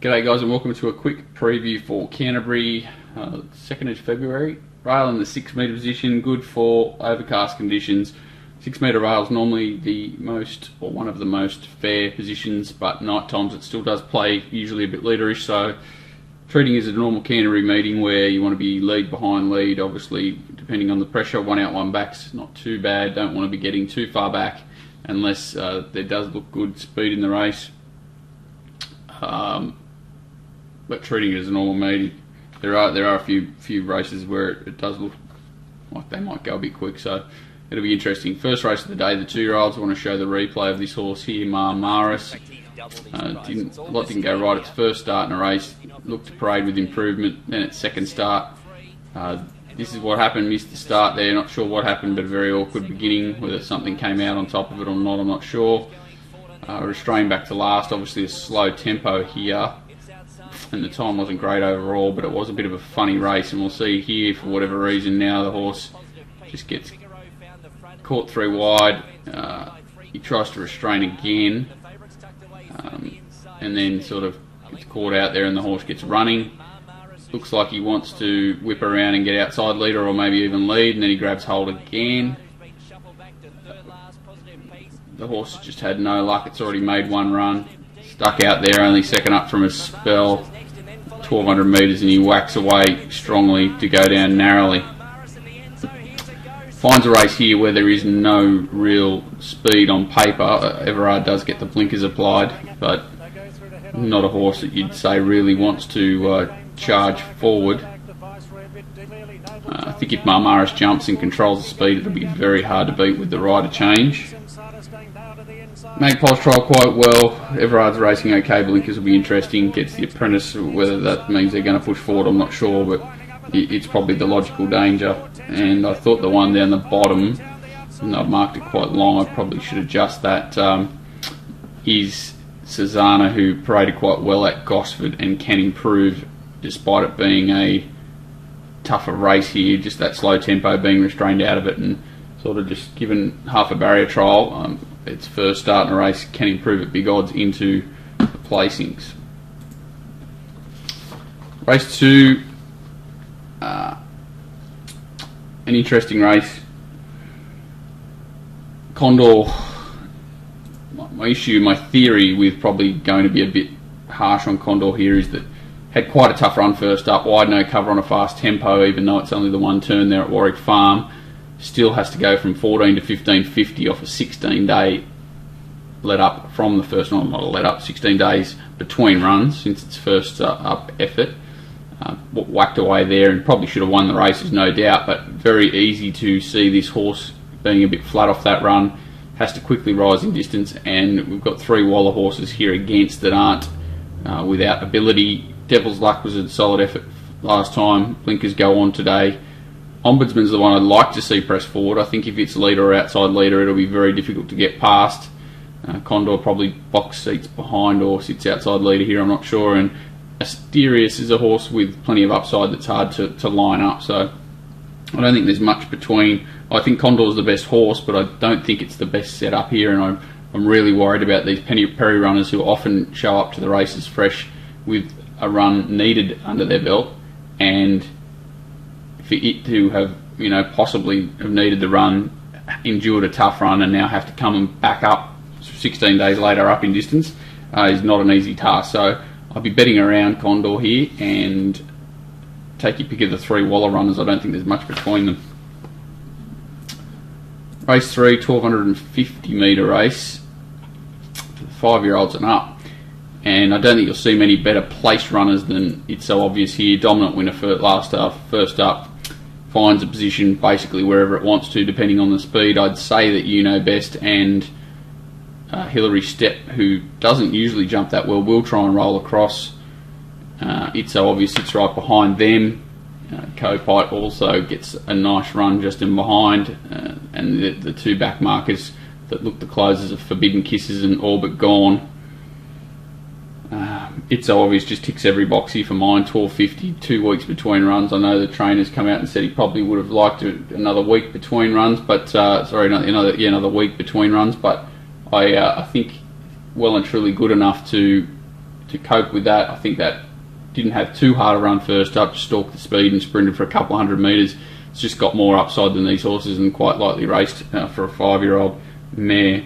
G'day guys, and welcome to a quick preview for Canterbury, 2nd of February. Rail in the 6 metre position, good for overcast conditions. 6 metre rail is normally the most, or one of the most fair positions, but night times it still does play usually a bit leaderish, so treating as a normal Canterbury meeting where you want to be lead behind lead, obviously depending on the pressure, one out one back's not too bad. Don't want to be getting too far back unless there does look good speed in the race. But treating it as a normal meeting. There are a few races where it does look like they might go a bit quick, so it'll be interesting. First race of the day, the 2-year-olds. I want to show the replay of this horse here, Maris. A lot didn't go right. Its first start in a race looked to parade with improvement. Then its second start, this is what happened. Missed the start there. Not sure what happened, but a very awkward beginning. Whether something came out on top of it or not, I'm not sure. Restrained back to last. Obviously a slow tempo here, and the time wasn't great overall, but it was a bit of a funny race, and we'll see here for whatever reason now the horse just gets caught 3 wide. He tries to restrain again, and then sort of gets caught out there and the horse gets running. Looks like he wants to whip around and get outside leader or maybe even lead, and then he grabs hold again. The horse just had no luck. It's already made one run, stuck out there, only second up from a spell, 1200 metres, and he whacks away strongly to go down narrowly. Finds a race here where there is no real speed on paper. Everard does get the blinkers applied, but not a horse that you'd say really wants to charge forward. I think if Maris jumps and controls the speed, it'll be very hard to beat with the rider change. Magpie's trial quite well. Everard's racing okay. Blinkers will be interesting. Gets the apprentice. Whether that means they're going to push forward, I'm not sure, but it's probably the logical danger. And I thought the one down the bottom, and I've marked it quite long, I probably should adjust that, is Susanna, who paraded quite well at Gosford and can improve despite it being a tougher race here. Just that slow tempo, being restrained out of it and sort of just given half a barrier trial. Its first start in a race can improve at big odds into the placings. Race 2, an interesting race. Condor, my theory with probably going to be a bit harsh on Condor here is that had quite a tough run first up, wide no cover on a fast tempo, even though it's only the one turn there at Warwick Farm. Still has to go from 14 to 15.50 off a 16-day let up from the first, not a let up, 16 days between runs since its first up effort. Whacked away there and probably should have won the races, no doubt, but very easy to see this horse being a bit flat off that run. Has to quickly rise in distance, and we've got 3 Waller horses here against that aren't without ability. Devil's Luck was a solid effort last time. Blinkers go on today. Ombudsman's the one I'd like to see press forward. I think if it's leader or outside leader, it'll be very difficult to get past. Condor probably box seats behind or sits outside leader here, I'm not sure. And Asterius is a horse with plenty of upside that's hard to line up, so I don't think there's much between. I think Condor's the best horse, but I don't think it's the best set up here, and I'm really worried about these Perry runners who often show up to the races fresh with a run needed under their belt, and for it to have, possibly have needed the run, endured a tough run, and now have to come and back up 16 days later up in distance is not an easy task. So I'll be betting around Condor here and take your pick of the 3 Waller runners. I don't think there's much between them. Race 3, 1250 metre race for the 5-year-olds and up. And I don't think you'll see many better placed runners than It's So Obvious here. Dominant winner for first up. Finds a position basically wherever it wants to, depending on the speed. I'd say that You Know Best and Hillary Step, who doesn't usually jump that well, will try and roll across. It's So Obvious sits right behind them. Copite also gets a nice run just in behind, and the 2 back markers that look the closers of Forbidden Kisses and All But Gone. It's So Obvious just ticks every box here for mine. 12.50, 2 weeks between runs. I know the trainer's come out and said he probably would have liked another week between runs, but another week between runs. But I think well and truly good enough to to cope with that. I think that didn't have too hard a run first up, just stalked the speed and sprinted for a couple of 100 metres. It's just got more upside than these horses and quite lightly raced for a 5-year-old mare.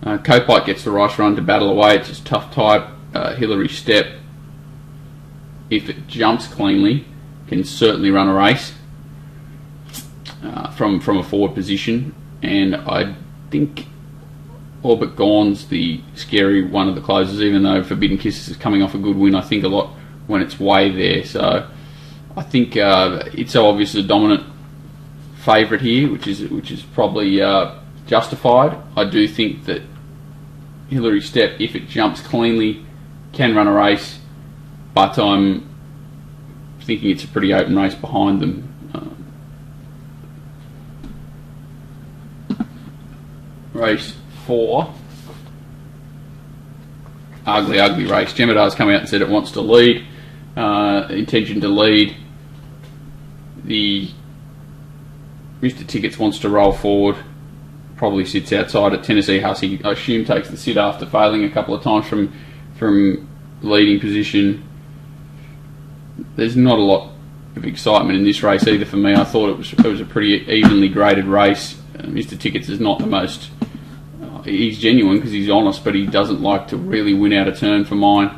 Copite gets the right run to battle away. It's just tough type. Hillary Step, if it jumps cleanly, can certainly run a race from a forward position. And I think All But Gone's the scary one of the closers, even though Forbidden Kisses is coming off a good win, I think, a lot when it's way there. So I think it's so obviously a dominant favourite here, which is probably justified. I do think that Hillary Step, if it jumps cleanly, can run a race, but I'm thinking it's a pretty open race behind them. Race 4, ugly race. Jemedar's come out and said it wants to lead, intention to lead. The Mr. Tickets wants to roll forward, probably sits outside at Tennessee Hussey. I assume takes the sit after failing a couple of times from leading position. There's not a lot of excitement in this race either for me. I thought it was a pretty evenly graded race. Mr. Tickets is not the most... he's genuine because he's honest, but he doesn't like to really win out of turn for mine.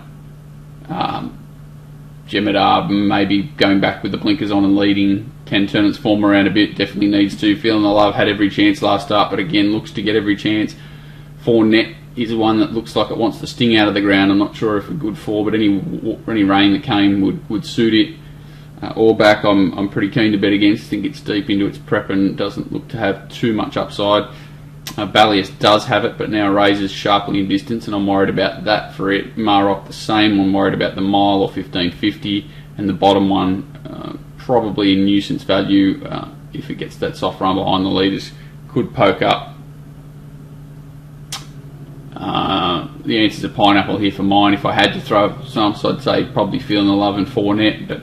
Jemedar maybe going back with the blinkers on and leading can turn its form around a bit. Definitely needs to. Feeling the Love had every chance last start, but again looks to get every chance. 4Net is one that looks like it wants to sting out of the ground. I'm not sure if a good 4, but any rain that came would suit it. Orback, I'm pretty keen to bet against. I think it's deep into its prep and doesn't look to have too much upside. Ballius does have it, but now raises sharply in distance, and I'm worried about that for it. Marok the same. I'm worried about the mile or 1550, and the bottom one probably a nuisance value if it gets that soft run behind the leaders. Could poke up. The answer's a pineapple here for mine. If I had to throw some, so I'd say probably Feeling the Love and 4Net, but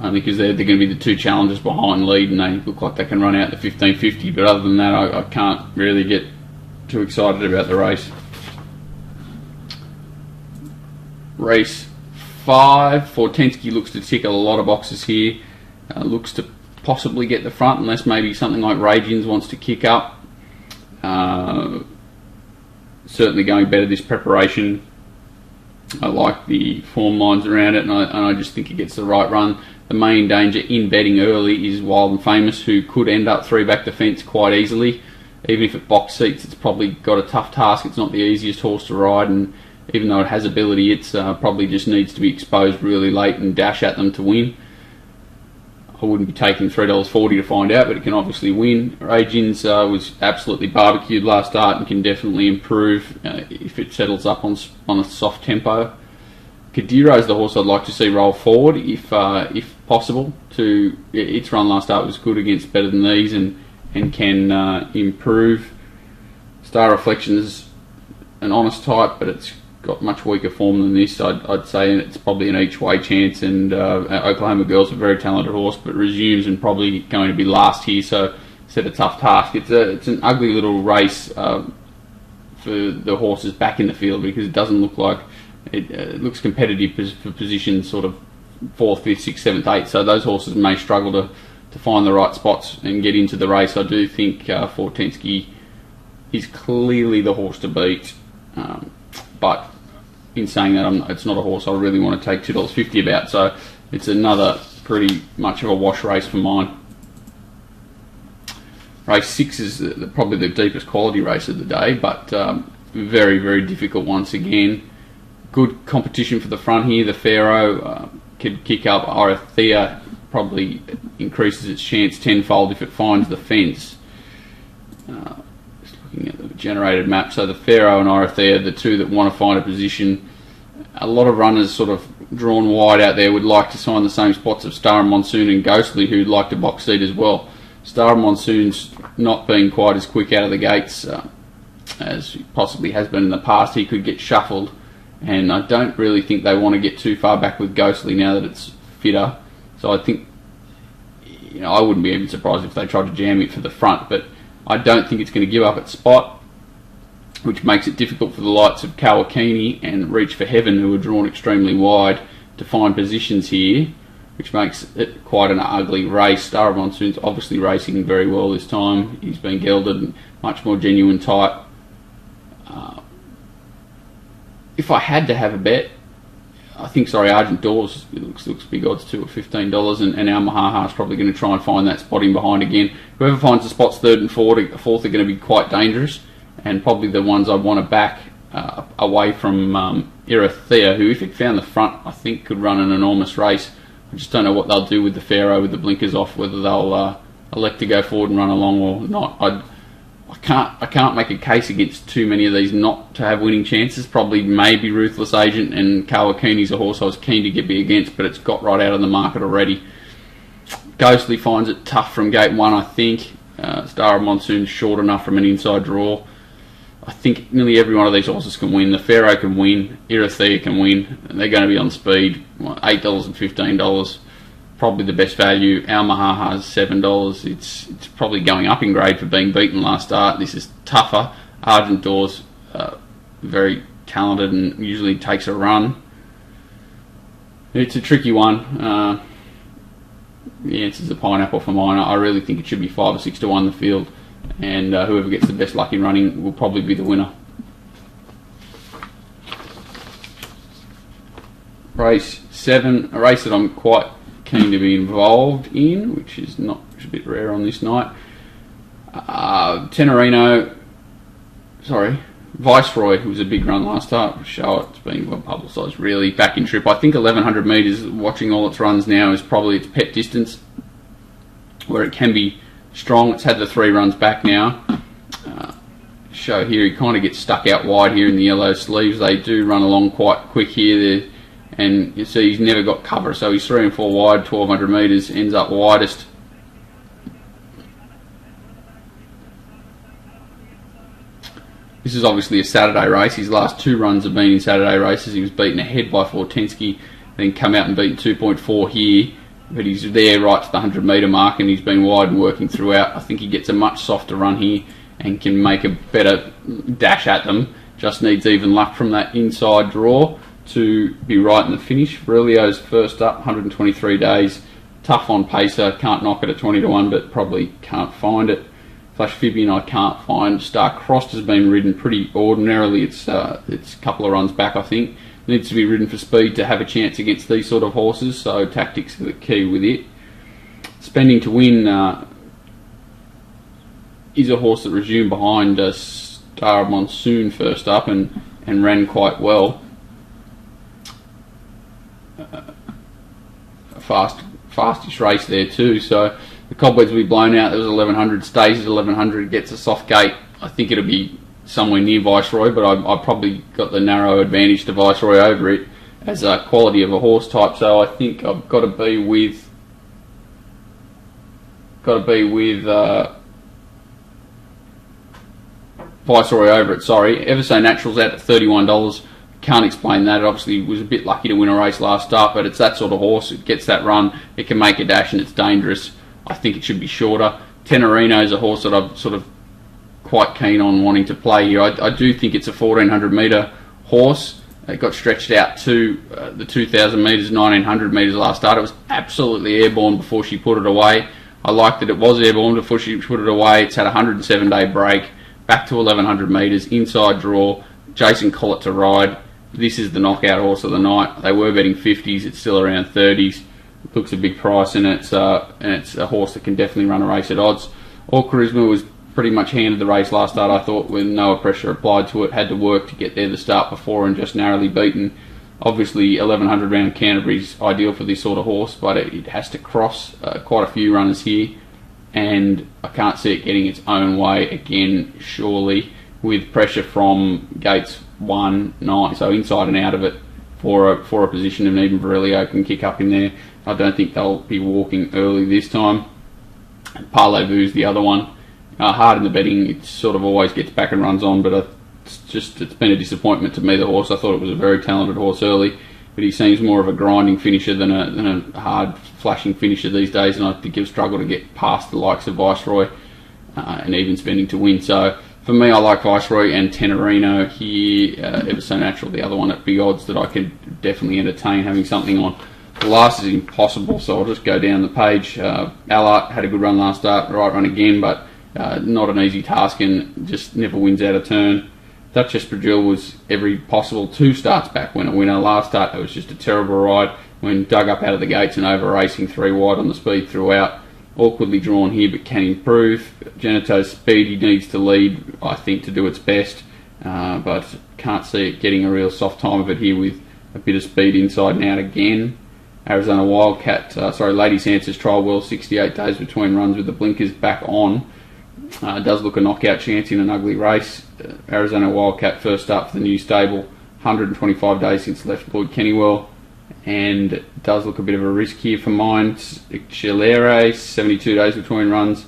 only because they're going to be the two challengers behind lead and they look like they can run out the 1550, but other than that I can't really get too excited about the race. Race 5, Fortensky looks to tick a lot of boxes here, looks to possibly get the front unless maybe something like Ragins wants to kick up. Certainly going better this preparation. I like the form lines around it, and I just think it gets the right run. The main danger in betting early is Wild and Famous, who could end up 3-back the fence quite easily. Even if it box seats, it's probably got a tough task. It's not the easiest horse to ride, and even though it has ability, it's probably just needs to be exposed really late and dash at them to win. I wouldn't be taking $3.40 to find out, but it can obviously win. Ragins was absolutely barbecued last start and can definitely improve if it settles up on a soft tempo. Kadiro is the horse I'd like to see roll forward if possible. Its run last start was good against better than these and can improve. Star Reflection is an honest type, but it's got much weaker form than this. I'd say it's probably an each way chance, and Oklahoma Girl's a very talented horse, but resumes and probably going to be last here, so set a tough task. It's an ugly little race for the horses back in the field because it doesn't look like it looks competitive for positions sort of 4th, 5th, 6th, 7th, 8th, so those horses may struggle to find the right spots and get into the race. I do think Fortensky is clearly the horse to beat, but in saying that, it's not a horse I really want to take $2.50 about, so it's another pretty much of a wash race for mine. Race 6 is probably the deepest quality race of the day, but very, very difficult once again. Good competition for the front here. The Pharaoh could kick up. Arathea probably increases its chance tenfold if it finds the fence. Just looking at the generated map, so the Pharaoh and Arathea, the two that want to find a position. A lot of runners sort of drawn wide out there would like to sign the same spots of Star and Monsoon and Ghostly, who'd like to box seat as well. Star and Monsoon's not been quite as quick out of the gates as he possibly has been in the past. He could get shuffled, and I don't really think they want to get too far back with Ghostly now that it's fitter. So I think, I wouldn't be even surprised if they tried to jam it for the front, but I don't think it's going to give up its spot. which makes it difficult for the likes of Kawakini and Reach for Heaven, who are drawn extremely wide, to find positions here, which makes it quite an ugly race. Star of Monsoon's obviously racing very well this time. He's been gelded, much more genuine type. If I had to have a bet, I think, Argent Doors looks big odds too at $15, and our Mahaha's probably going to try and find that spot in behind again. Whoever finds the spots third and fourth are going to be quite dangerous, and probably the ones I'd want to back away from Irathea, who, if it found the front, I think could run an enormous race. I just don't know what they'll do with the Pharaoh with the blinkers off, whether they'll elect to go forward and run along or not. I can't make a case against too many of these not to have winning chances. Probably maybe Ruthless Agent, and Kawakini's a horse I was keen to get me against, but it's got right out of the market already. Ghostly finds it tough from gate 1, I think. Star of Monsoon's short enough from an inside draw. I think nearly every one of these horses can win. The Pharaoh can win, Irathea can win, and they're going to be on speed. $8 and $15. Probably the best value. Our Mahaha's $7. It's probably going up in grade for being beaten last start. This is tougher. Argent Doors, very talented and usually takes a run. It's a tricky one. The answer's a pineapple for mine. I really think it should be 5 or 6 to 1 the field, and whoever gets the best luck in running will probably be the winner. Race 7, a race that I'm quite keen to be involved in, which is a bit rare on this night. Viceroy, who was a big run last start. Show it's been well publicised, really. Back in trip. I think 1100 metres, watching all its runs now, is probably its pet distance, where it can be strong. It's had the 3 runs back now. Show here, he kind of gets stuck out wide here in the yellow sleeves. They do run along quite quick here. And you see he's never got cover, so he's 3 and 4 wide, 1200 metres, ends up widest. This is obviously a Saturday race. His last 2 runs have been in Saturday races. He was beaten ahead by Fortensky, then come out and beaten 2.4 here, but he's there right to the 100 metre mark, and he's been wide and working throughout. I think he gets a much softer run here and can make a better dash at them. Just needs even luck from that inside draw to be right in the finish. Aurelio's first up, 123 days. Tough on pacer, can't knock it at 20 to 1, but probably can't find it. Flash Fibian I can't find. Star Crossed has been ridden pretty ordinarily. It's a couple of runs back, I think. Needs to be ridden for speed to have a chance against these sort of horses, so tactics are the key with it. Spending to Win is a horse that resumed behind Star of Monsoon first up and ran quite well. Fastest race there too, so the cobwebs will be blown out. There was 1100, stays at 1100, gets a soft gate. I think it'll be somewhere near Viceroy, but I probably got the narrow advantage to Viceroy over it as a quality of a horse type, so I think I've got to be with Viceroy over it. Sorry, Ever So Natural's out at $31. Can't explain that. It obviously was a bit lucky to win a race last start, but it's that sort of horse. It gets that run, it can make a dash, and it's dangerous. I think it should be shorter. Tenorino is a horse that I'm sort of quite keen on wanting to play here. I do think it's a 1400 metre horse. It got stretched out to the 2000 metres, 1900 metres last start. It was absolutely airborne before she put it away. I like that it was airborne before she put it away. It's had a 107-day break, back to 1100 metres, inside draw. Jason Collett to ride. This is the knockout horse of the night. They were betting 50s. It's still around 30s. It looks a big price, and it's a horse that can definitely run a race at odds. All Charisma was pretty much handed the race last start, I thought, with no pressure applied to it. Had to work to get there the start before and just narrowly beaten. Obviously 1100 round Canterbury's ideal for this sort of horse, but it has to cross quite a few runners here, and I can't see it getting its own way again, surely, with pressure from gates 1, 9, so inside and out of it for a position, and even Aurelio can kick up in there. I don't think they'll be walking early this time. Parlez-Vous the other one. Hard in the betting, it sort of always gets back and runs on, but it's been a disappointment to me, the horse. I thought it was a very talented horse early, but he seems more of a grinding finisher than a hard flashing finisher these days, and I think he'll struggle to get past the likes of Viceroy and even Spending to Win. So For me, I like Viceroy and Tenerino here. Ever So Natural, the other one at big odds that I could definitely entertain having something on. The last is impossible, so I'll just go down the page. Allard had a good run last start, right run again, but not an easy task and just never wins out of turn. Duchess Bradil was every possible 2 starts back when a winner. Last start, it was just a terrible ride when dug up out of the gates and over racing 3 wide on the speed throughout. Awkwardly drawn here, but can improve. Genito's speed, he needs to lead, I think, to do its best, but can't see it getting a real soft time of it here with a bit of speed inside and out again. Arizona Wildcat, Lady Sansa's trial well, 68 days between runs with the blinkers back on. Does look a knockout chance in an ugly race. Arizona Wildcat first start for the new stable, 125 days since left Lloyd Kennywell, and does look a bit of a risk here for mine. Chilere, 72 days between runs.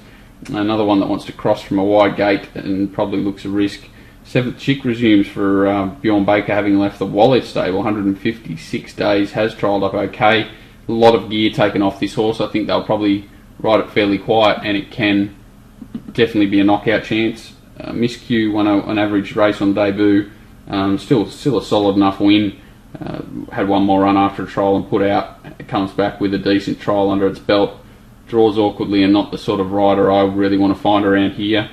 Another one that wants to cross from a wide gate and probably looks a risk. 7th Chick resumes for Bjorn Baker, having left the Wallet stable, 156 days, has trialled up okay. A lot of gear taken off this horse. I think they'll probably ride it fairly quiet, and it can definitely be a knockout chance. Miscue won an average race on debut. Still a solid enough win. Had one more run after a trial and put out. It comes back with a decent trial under its belt. Draws awkwardly and not the sort of rider I really want to find around here.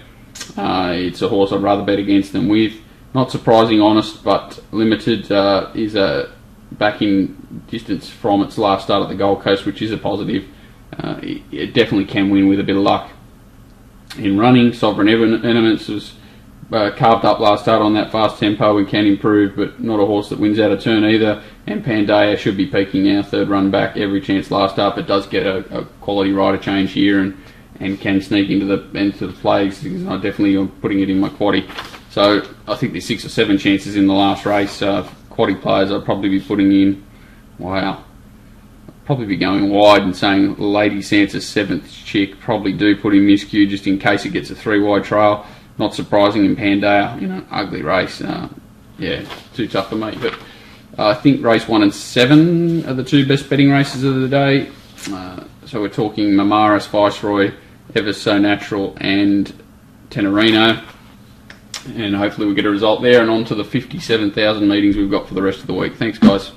It's a horse I'd rather bet against than with. Not surprising, honest, but limited. Is back in distance from its last start at the Gold Coast, which is a positive. It definitely can win with a bit of luck. In running, Sovereign Eminence was carved up last start on that fast tempo and can improve, but not a horse that wins out of turn either. And Pandaya should be peaking now, 3rd run back, every chance last start, but does get a quality rider change here and can sneak into the plays, because I definitely am putting it in my quaddie. So I think there's 6 or 7 chances in the last race. Quaddie players I'd probably be putting in. Wow. Probably be going wide and saying Lady Sansa's 7th Chick. Probably do put in Miscue just in case it gets a 3 wide trail. Not surprising in Pandaya, ugly race. Too tough for me. But I think race 1 and 7 are the 2 best betting races of the day. So we're talking Mamaris, Viceroy, Ever So Natural, and Tenerino. And hopefully we get a result there and on to the 57,000 meetings we've got for the rest of the week. Thanks, guys.